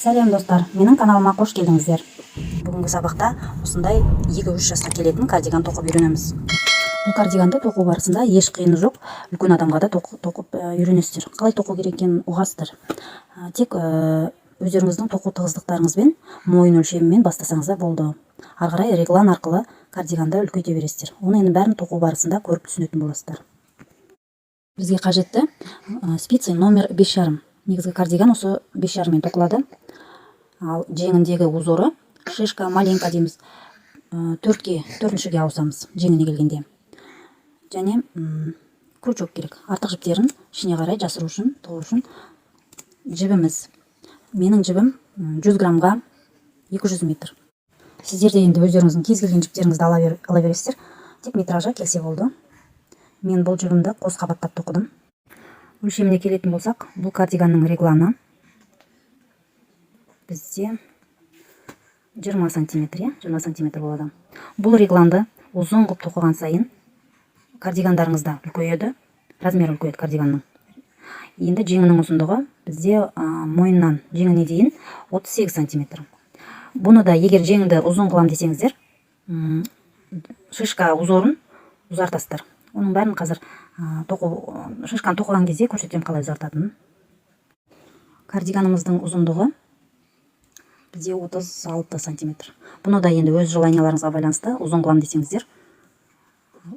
Сәлем достар, менің каналыма қош келдіңіздер. Бүгінгі сабақта осындай 2-3 жасқа келетін кардиган тоқып үйренеміз. Бұл кардиганды тоқу барысында еш қиыны жоқ, үлкен адамға да тоқып үйренесіздер. Қалай тоқу керек екенін ұғасыздар. Тек өздеріңіздің тоқу тығыздықтарыңызбен, мойын өлшемімен бастасаңыздар болды. Ары қарай реглан арқылы кардиганды үлкейте бересіздер. Оны енді бәрін тоқу барысында көріп түсінетін боласыздар. Бізге қажетті спицы номер 5,5. Негізгі кардиган осы 5,5-мен тоқылады. Ал жеңіндегі узоры шишка маленька дейміз. Төртіншіге ауысамыз жеңіне келгенде. Және крючок керек. Артық жіптерін ішіне қарай жасыру үшін, тығу үшін жібіміз. Менің жібім 100 граммға 200 метр. Сіздер де енді өздеріңіздің кез келген жіптеріңізді ала бересіздер. Тек метражы келсе болды. Мен бұл жібімді қос қабаттап тоқыдым. Өлшеміне келетін болсақ, бұл кардиганның регланы бізде 20 сантиметр болады. Бұл регланды ұзын қып тоқыған сайын кардигандарыңызда үлкейеді, размер үлкейеді кардиганның. Енді жеңінің ұзындығы бізде мойыннан жеңіне дейін 38 сантиметр. Бұны да егер жеңді ұзын қылам десеңіздер, шишка узорын ұзартасыздар. Оның бәрін қазір шишканы тоқыған кезде көрсетем қалай ұзартатынын. Кардиганымыздың ұзындығы бізде 36 сантиметр. Бұны да енді өз желанияларыңызға байланысты ұзын қылам десеңіздер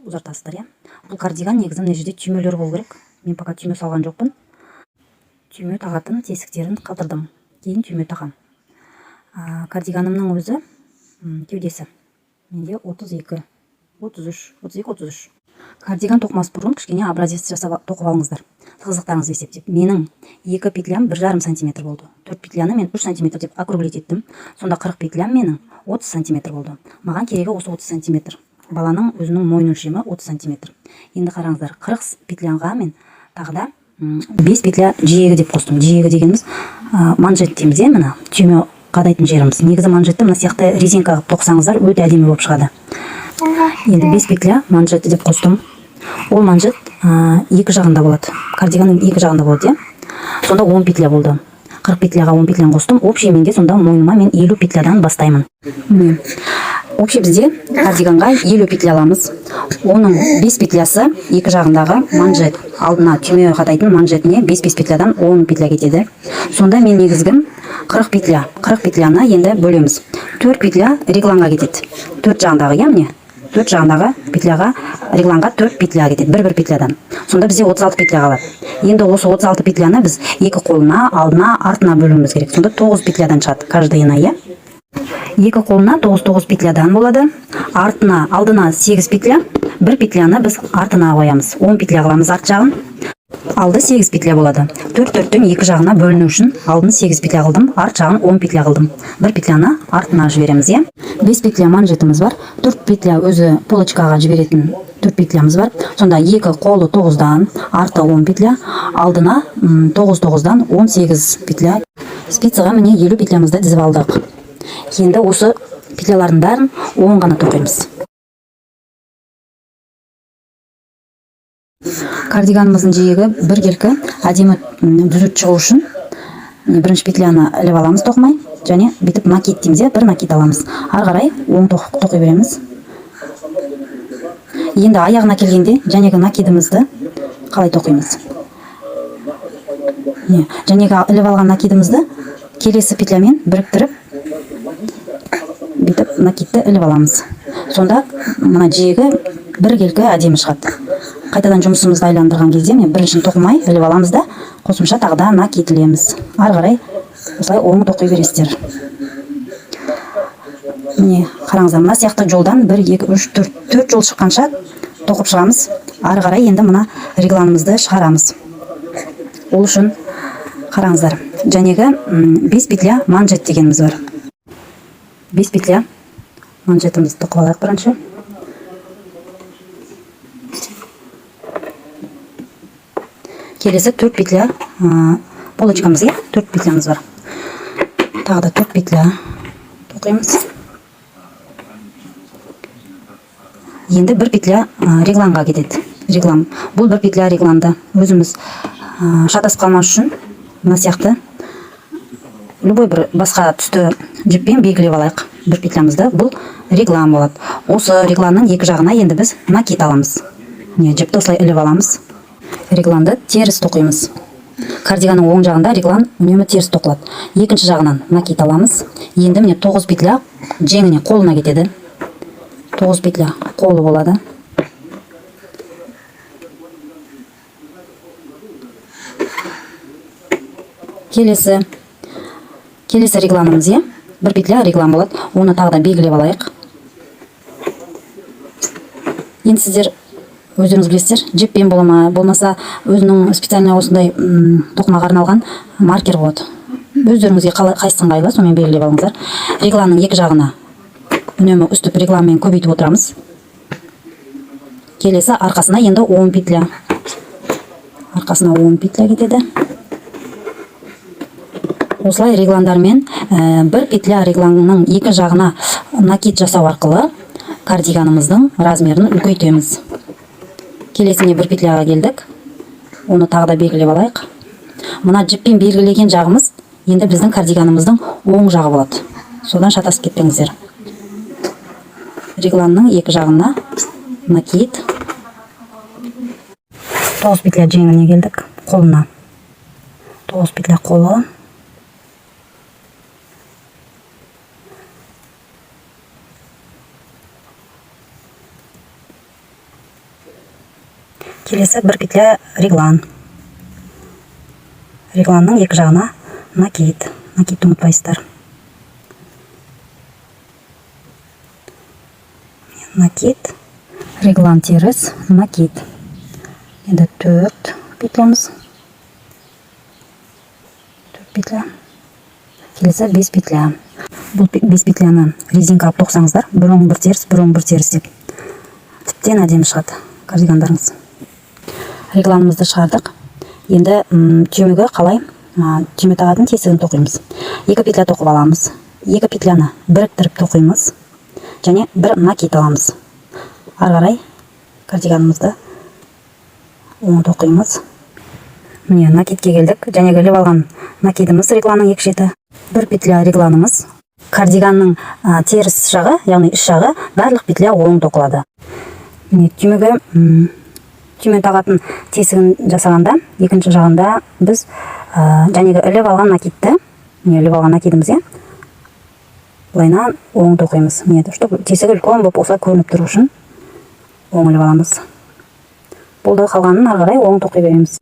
ұзартасыздар. Бұл кардиган негізі мына жерде түймелер болу керек. Мен пока түйме салған жоқпын. Түйме тағатын тесіктерін қалдырдым. Кейін түйме тағам. Кардиганымның өзі кеудесі менде 32, 33. Кардиган тоқымас бұрын кішкене образец жасап тоқып алыңыздар. Тығыздықтарыңызды есептеп. Менің 2 петлям 1,5 сантиметр болды. 4 петляны мен 3 сантиметр деп округлить еттім. Сонда 40 петлям менің 30 сантиметр болды. Маған керегі осы 30 сантиметр. Баланың өзінің мойын өлшемі 30 сантиметр. Енді қараңыздар, 40 петлянға мен тағда 5 петля жиегі деп қостым. Жиегі дегеніміз манжет дейміз, мына түйме қадайтын жеріміз. Негізі манжетті мына сияқты резинка қылып тоқсаңыздар өте әдемі болып шығады. Енді 5 петля манжеті деп қостым. Ол манжет екі жағында болады. Кардиганның екі жағында болады. Сонда 10 петля болды. 40 петляға 10 петлян қостым. Общий менде сонда мойныма мен 50 петлядан бастаймын. Общий бізде кардиганға 50 петля аламыз. Оның 5 петлясы екі жағындағы манжет. Алдына түйме қадайтын манжетіне 5 петлядан 10 петля кетеді. Сонда мен негізгім 40 петля. 40 петляны енді бөлеміз. 4 петля регланға кетеді. 4 жағындағы, яғни 4 жағындағы петляға, регланға 4 петля кетеді, бір петлядан. Сонда бізде 36 петля қалады. Енді осы 36 петляны біз екі қолына, алдына, артына бөлуіміз керек. Сонда 9 петлядан шығады каждыйына, Екі қолына 9 петлядан болады. Артына, алдына 8 петля, бір петляны біз артына қоямыз. 10 петля қыламыз арт жағын. Алды 8 петля болады. 4-4-тен екі жағына бөліну үшін алдын 8 петля қылдым, арт жағын 10 петля қылдым. Бір петляны артына жібереміз, 5 петля манжетіміз бар. 4 петля өзі полочкаға жіберетін 4 петлямыз бар. Сонда екі қолы 9-дан, арты 10 петля, алдына 9-9-дан 18 петля. Спицаға міне 50 петлямызды дізіп алдық. Енді осы петлялардың бәрін 10 ғана тоқимыз. Кардиганымыздың жиегі біркелкі әдемі дүзет шығу үшін бірінші петляны іліп аламыз тоқымай, және бүйтіп накид дейміз, бір накид аламыз. Ары қарай оң тоқи береміз. Енді аяғына келгенде жәнегі накидімізді қалай тоқимыз? Жәнегі іліп алған накидімізді келесі петлямен біріктіріп, бүйтіп накидті іліп аламыз. Сонда мына жиегі біркелкі әдемі шығады. Қайтадан жұмысымызды айландырған кезде біріншін тоқымай іліп аламыз да, қосымша тағда накид ілеміз. Ары қарай осылай оң тоқи бересіздер. Міне қараңыздар, мына сияқты жолдан 1, 2, 3, 4 жол шыққанша тоқып шығамыз. Ары қарай енді мына регланымызды шығарамыз. Ол үшін қараңыздар, жәнегі 5 петля манжет дегеніміз бар. 5 петля манжетімізді тоқып алайық бірінші. Келесі 4 петля полочкамыз, 4 петлямыз бар. Тағы да 4 петля тоқимыз. Енді 1 петля регланға кетеді. Реглан. Бұл 1 петля регланды өзіміз шатасып қалмас үшін мына сияқты любой бір басқа түсті жіппен белгілеп алайық бір петлямызды. Бұл реглан болады. Осы регланның екі жағына енді біз накид аламыз. Міне жіпті осылай іліп аламыз. Регланды теріс тоқимыз. Кардиганның оң жағында реглан үнемі теріс тоқылады. Екінші жағынан накид аламыз. Енді міне 9 петля жеңіне, қолына кетеді. 9 петля қолы болады. Келесі регланымыз, бір петля реглан болады. Оны тағы да белгілеп алайық. Енді сіздер өздеріңіз білесіздер, жіппен болама, болмаса өзінің специально осындай тоқымаға арналған маркер болады. Өздеріңізге қайсысын ыңғайлы, сонымен белгілеп алыңыздар. Регланның екі жағына үнемі үстіп регланмен көбейтіп отырамыз. Келесі арқасына енді 10 петля. Арқасына 10 петля кетеді. Осылай регландармен бір петля регланның екі жағына накид жасау арқылы кардиганымыздың размерін үлкейтеміз. Келесіне бір петляға келдік. Оны тағы да белгілеп алайық. Мына жіппен белгілеген жағымыз енді біздің кардиганымыздың оң жағы болады. Содан шатасып кетпеңіздер. Регланның екі жағына накид. 9 петля жеңіне келдік. Қолына 9 петля қолы. Келесі бір петля реглан. Регланның екі жағына накид. Накидті ұмытпайсыздар. Накид. Реглан теріс. Накид. Енді 4 петлямыз. 4 петля. Келесі 5 петля. Бұл 5 петляны резинка алып тоқсаңыздар, бір оң бір теріс, бір оң бір теріс деп. Тіптен әдемі шығады кардигандарыңыз. Регланымызды шығардық. Енді түймеге қалай түйме тағатын тесігін тоқимыз. 2 петля тоқып аламыз. 2 петляны біріктіріп тоқимыз. Және бір накид аламыз. Ары қарай кардиганымызды оны тоқимыз. Міне накидке келдік. Және іліп алған накидіміз регланның екі шеті. 1 петля регланымыз. Кардиганның теріс жағы, яғни үш жағы барлық петля оң тоқылады. Міне түйме тағатын тесігін жасағанда, екінші жағында біз жәнегі іліп алған накидті, іліп алған накидіміз, бұлайна оң тоқимыз. Чтобы тесігі үлкен болып осылай көрініп тұру үшін оң іліп аламыз. Болды, қалғанын ары қарай оң тоқи береміз.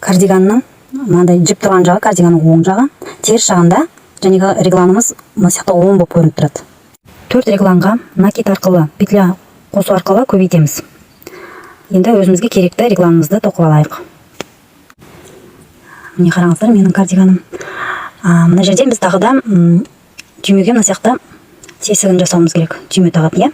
Кардиганның мынандай жіп тұрған жағы, кардиганның оң жағы, теріс жағында жәнегі регланымыз мына сияқты оң болып көрініп тұрады. 4 регланға накид арқылы, петля қосу арқылы көбейтеміз. Енді өзімізге керекті регланымызды тоқып алайық. Міне қараңыздар, менің кардиганым. Мына жерден біз тағы да түймеге мына сияқты тесігін жасауымыз керек. Түйме тағып,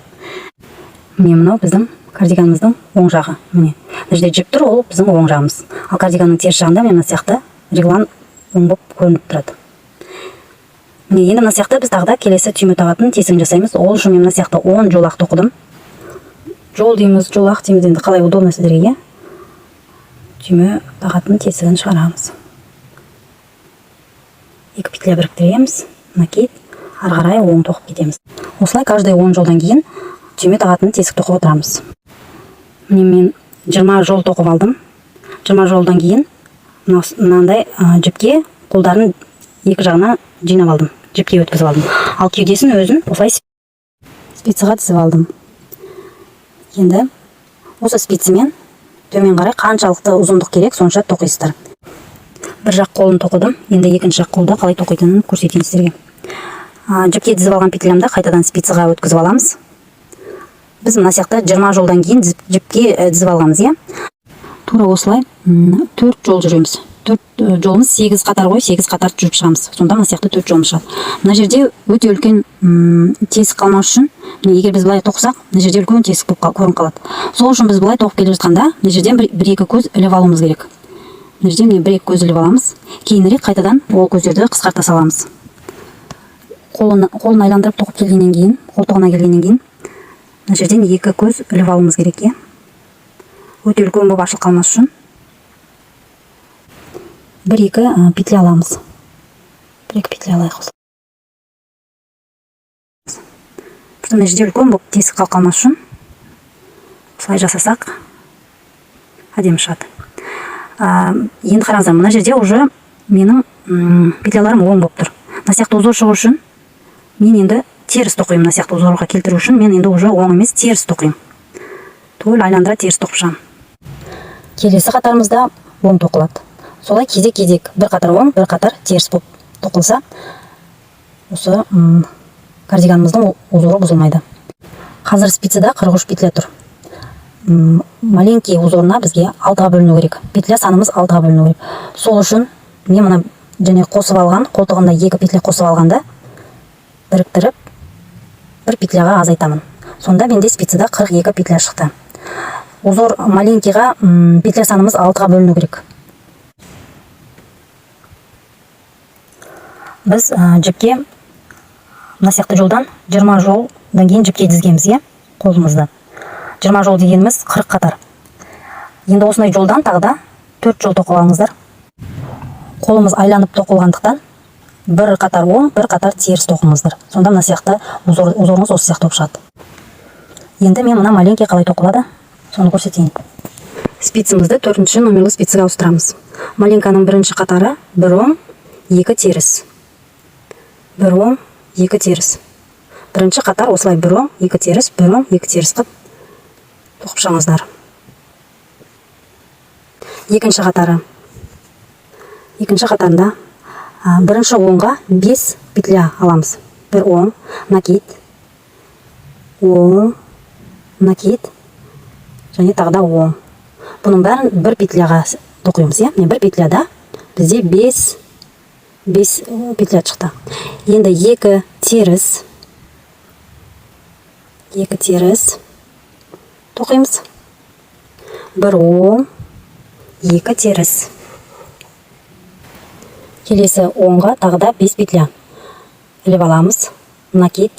Міне мынау біздің кардиганымыздың оң жағы. Міне мына жерде жіп тұр, ол біздің оң жағымыз. Ал кардиганның теріс жағында мына сияқты реглан оң болып көрініп тұрады. Енді мына сияқты біз тағы да келесі түйме тағатын тесігін жасаймыз. Ол үшін мен мына сияқты 10 жолақ тоқыдым. Жол дейміз, жолақ дейміз, енді қалай удобно сіздерге. Түйме тағатын тесігін шығарамыз. 2 петля біріктіреміз, накид, ары қарай оң тоқып кетеміз. Осылай каждый 10 жолдан кейін түйме тағатын тесік тоқып отырамыз. Міне мен 20 жол тоқып алдым. 20 жолдан кейін мынандай жіпке қолдарын екі жағына жинап алдым. Жіпке өткізіп алдым. Ал кеудесін өзін осылай спицаға тізіп алдым. Енді осы спицамен төмен қарай қаншалықты ұзындық керек, сонша тоқисыздар. Бір жақ қолын тоқыдым. Енді екінші жақ қолды қалай тоқитынын көрсетейін сіздерге. Жіпке тізіп алған петлямды қайтадан спицаға өткізіп аламыз. Біз мына сияқты 20 жолдан кейін жіпке тізіп алғанбыз, Тура осылай 4 жол жүреміз. 4 жолымыз 8 қатар ғой, 8 қатар жүріп шығамыз. Сонда мына сияқты 4 жолымыз шығады. Мына жерде өте үлкен тесік қалмау үшін, егер біз былай тоқсақ, мына жерде үлкен тесік болып көрініп қалады. Сол үшін біз былай тоқып келе жатқанда, мына жерден 1-2 көз іліп алуымыз керек. Мына жерден 1-2 көз іліп аламыз. Кейінірек қайтадан ол көздерді қысқарта саламыз. Қолын айландырып тоқып келгеннен кейін, қолтығына келгеннен кейін, мына жерден 2 көз іліп алуымыз керек, Өте үлкен болып ашылып қалмас үшін. 1-2 петля аламыз. 1-2 петля алайық. Мына жерде үлкен болып тесік қалқалмас үшін осылай жасасақ әдемі шығады. Енді қараңыздар, мына жерде уже менің петляларым оң болып тұр. Мына сияқты узор шығу үшін мен енді теріс тоқимын. Мына сияқты узорға келтіру үшін мен енді уже оң емес теріс тоқимын. Толь айландыра теріс тоқып шығамын. Келесі қатарымызда оң тоқылады. Солай кезек-кезек бір қатар оң, бір қатар теріс болып тоқылса, осы кардиганымыздың узоры бұзылмайды. Қазір спицада 43 петля тұр. Маленький узорына бізге 6-ға бөліну керек. Петля санымыз 6-ға бөліну керек. Сол үшін мен мына және қосып алған, қолтығында 2 петля қосып алғанда біріктіріп, бір петляға азайтамын. Сонда менде спицада 42 петля шықты. Узор маленькийға петля санымыз 6-ға бөліну керек. Біз жіпке мына сияқты жолдан 20 жолдан кейін жіпке дізгенбіз, қолымызды. 20 жол дегеніміз 40 қатар. Енді осындай жолдан тағы да 4 жол тоқып алыңыздар. Қолымыз айланып тоқылғандықтан бір қатар оң, бір қатар теріс тоқыңыздар. Сонда мына сияқты узорыңыз осы сияқты болып шығады. Енді мен мына маленький қалай тоқылады, соны көрсетейін. Спицімізді 4-ші номерлі спицаға ауыстырамыз. Маленьканың бірінші қатары 1 оң, 2 теріс. 1 оң, 2 теріс. Бірінші қатар осылай 1 оң, 2 теріс, 1 оң, 2 теріс қып тоқып шығыңыздар. Екінші қатары. Екінші қатарында бірінші оңға 5 петля аламыз. 1 оң, накид, оң, накид, және тағы да оң. Бұның бәрін бір петляға тоқимыз. Бір петляда бізде 5 петля шықты. Енді 2 теріс тоқимыз. 1 оң, 2 теріс. Келесі оңға тағы да 5 петля іліп аламыз. Накид.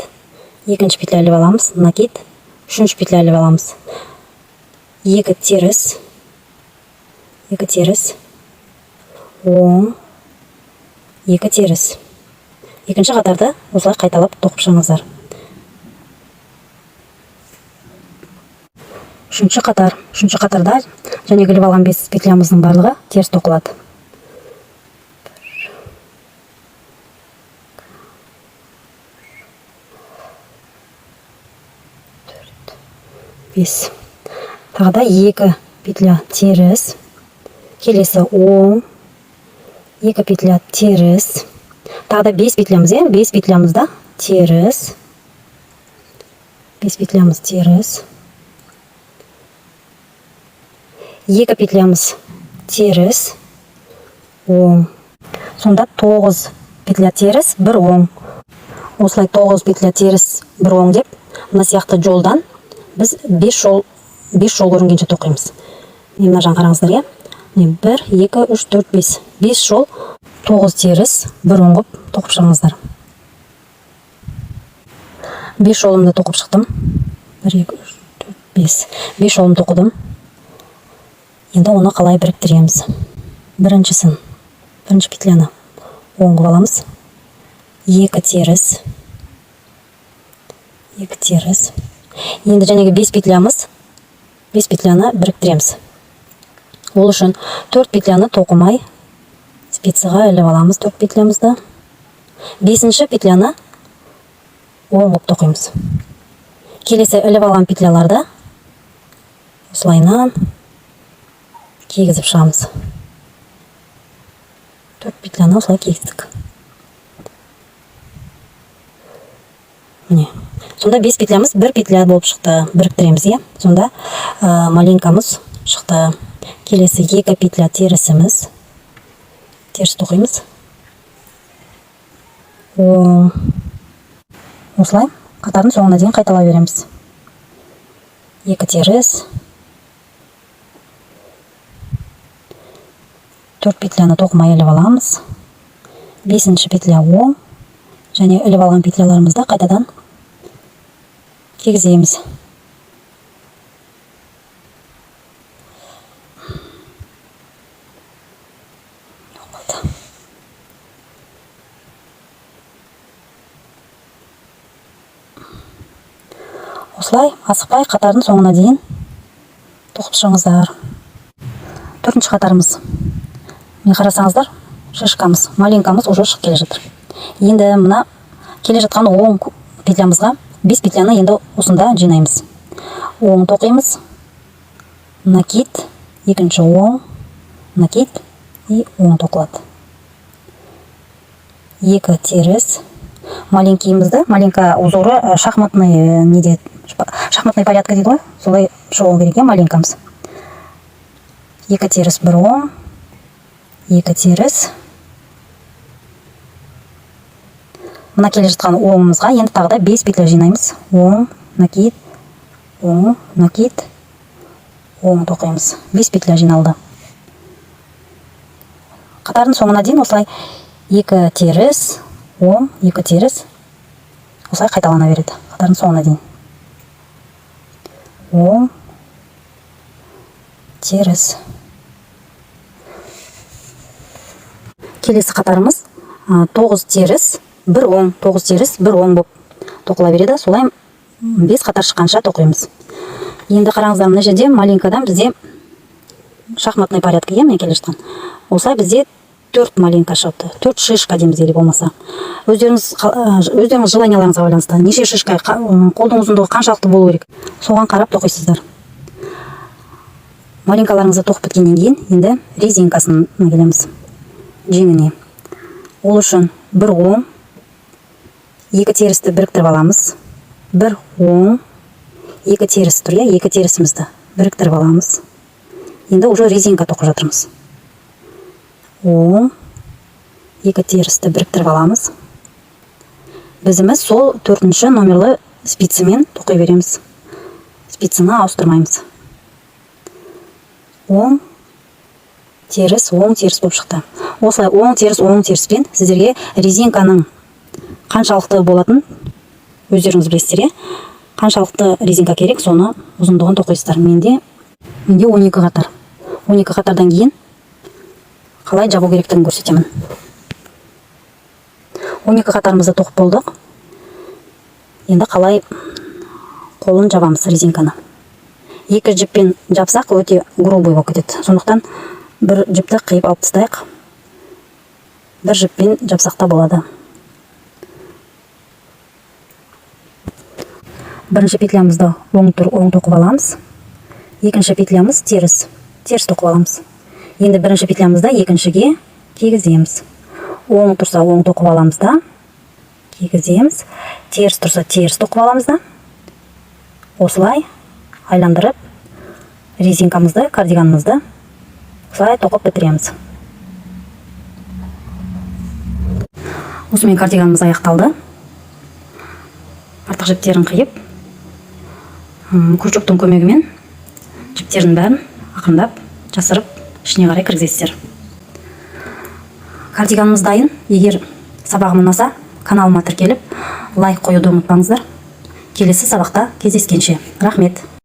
2-ші петля іліп аламыз. Накид. 3-ші петля іліп аламыз. 2 теріс. 2 теріс. Оң. 2 теріс. Екінші қатарды осылай қайталап тоқып шығыңыздар. 3-ші қатар. 3-ші қатарда және іліп алған 5 петлямыздың барлығы теріс тоқылады. 5. Тағы да 2 петля теріс. Келесі оң. 2 петля теріс. Тағы да 5 петлямыз, 5 петлямызда теріс. 5 петлямыз теріс. 2 петлямыз теріс. Оң. Сонда 9 петля теріс, 1 оң. Осылай 9 петля теріс, 1 оң деп, мына сияқты жолдан біз 5 жол көрінгенше тоқимыз. Мына жағын қараңыздар, 1, 2, 3, 4, 5. 5 жол 9 теріс, 1 оң қып тоқып шығыңыздар. 5 жолымды тоқып шықтым. 1, 2, 3, 4, 5. 5 жолым тоқыдым. Енді оны қалай біріктіреміз? Бірінші петляны оң қып аламыз. 2 теріс. 2 теріс. Енді жәнегі 5 петлямыз, 5 петляны біріктіреміз. Ол үшін 4 петляны тоқымай спицаға іліп аламыз 4 петлямызды. 5-ші петляны оң қып тоқимыз. Келесі іліп алған петляларды осылайынан кигізіп шығамыз. 4 петляны осылай кигіздік. Міне. Сонда 5 петлямыз 1 петля болып шықты. Біріктіреміз, Сонда маленькамыз шықты. Келесі 2 петля терісіміз. Теріс тоқимыз. Осылай қатардың соңына дейін қайталай береміз. 2 теріс. 4 петляны тоқымай іліп аламыз. 5-ші петля оң. Және іліп алған петляларымызды қайтадан кигіземіз. Осылай асықпай қатардың соңына дейін тоқып шығыңыздар. 4-ші қатарымыз. Мен қарасаңыздар, шишкамыз, маленькамыз уже шығып келе жатыр. Енді мына келе жатқан оң петлямызға 5 петляны енді осында жинаймыз. Оң тоқимыз, накид, екінші оң, накид и оң тоқылады. 2 теріс. Маленькийімізді, маленька узоры шахматный неде, шахматный порядка дейді ғой, солай шығу керек маленькамыз. 2 теріс, 1 оң, 2 теріс. Мына келе жатқан оңымызға енді тағы да 5 петля жинаймыз. Оң, накид, оң, накид, оң тоқимыз. 5 петля жиналды. Қатардың соңына дейін осылай 2 теріс, оң, 2 теріс. Осылай қайталана береді. Қатардың соңына дейін. Оң, теріс. Келесі қатарымыз 9 теріс, 1 оң, 9 теріс, 1 оң болып тоқыла береді. Солай 5 қатар шыққанша тоқимыз. Енді қараңыздар, мына жерде маленькадан бізде шахматный порядка мен келе жатқан. Осылай бізде 4 маленька шығыпты. 4 шишка дейміз или болмаса. Өздеріңіз желанияларыңызға байланысты. Неше шишка, қолдың ұзындығы қаншалықты болу керек, соған қарап тоқисыздар. Маленькаларыңызды тоқып біткеннен кейін енді резинкасын келеміз. Жеңіне. Ол үшін 1 оң, 2 терісті біріктіріп аламыз. 1 оң, 2 теріс тұр, 2 терісімізді біріктіріп аламыз. Енді уже резинка тоқып жатырмыз. Оң, 2 терісті біріктіріп аламыз. Бізіміз сол 4-ші номерлі спицымен тоқи береміз. Спицаны ауыстырмаймыз. Оң, теріс болып шықты. Осылай оң теріспен сіздерге резинканың қаншалықты болатын өздеріңіз білесіздер. Қаншалықты резинка керек, соны ұзындығын тоқисыздар. Менде 12 қатар. 12 қатардан кейін қалай жабу керектігін көрсетемін. 12 қатарымызды тоқып болдық. Енді қалай қолын жабамыз резинканы. 2 жіппен жапсақ өте грубый болып кетеді. Сондықтан бір жіпті қиып алып тастайық. Бір жіппен жапсақ та болады. Бірінші петлямызды оң тоқып аламыз. Екінші петлямыз теріс тоқып аламыз. Енді бірінші петлямызды екіншіге кигіземіз. Оң тұрса оң тоқып аламыз да, кигіземіз. Теріс тұрса теріс тоқып аламыз да. Осылай айландырып резинкамызды, кардиганымызды осылай тоқып бітіреміз. Осымен кардиганымыз аяқталды. Артық жіптерін қиып, крючоктың көмегімен жіптердің бәрін ақырындап жасырып ішіне қарай кіргізесіздер. Кардиганымыз дайын. Егер сабағым ұнаса, каналыма тіркеліп, лайк қоюды ұмытпаңыздар. Келесі сабақта кездескенше. Рахмет.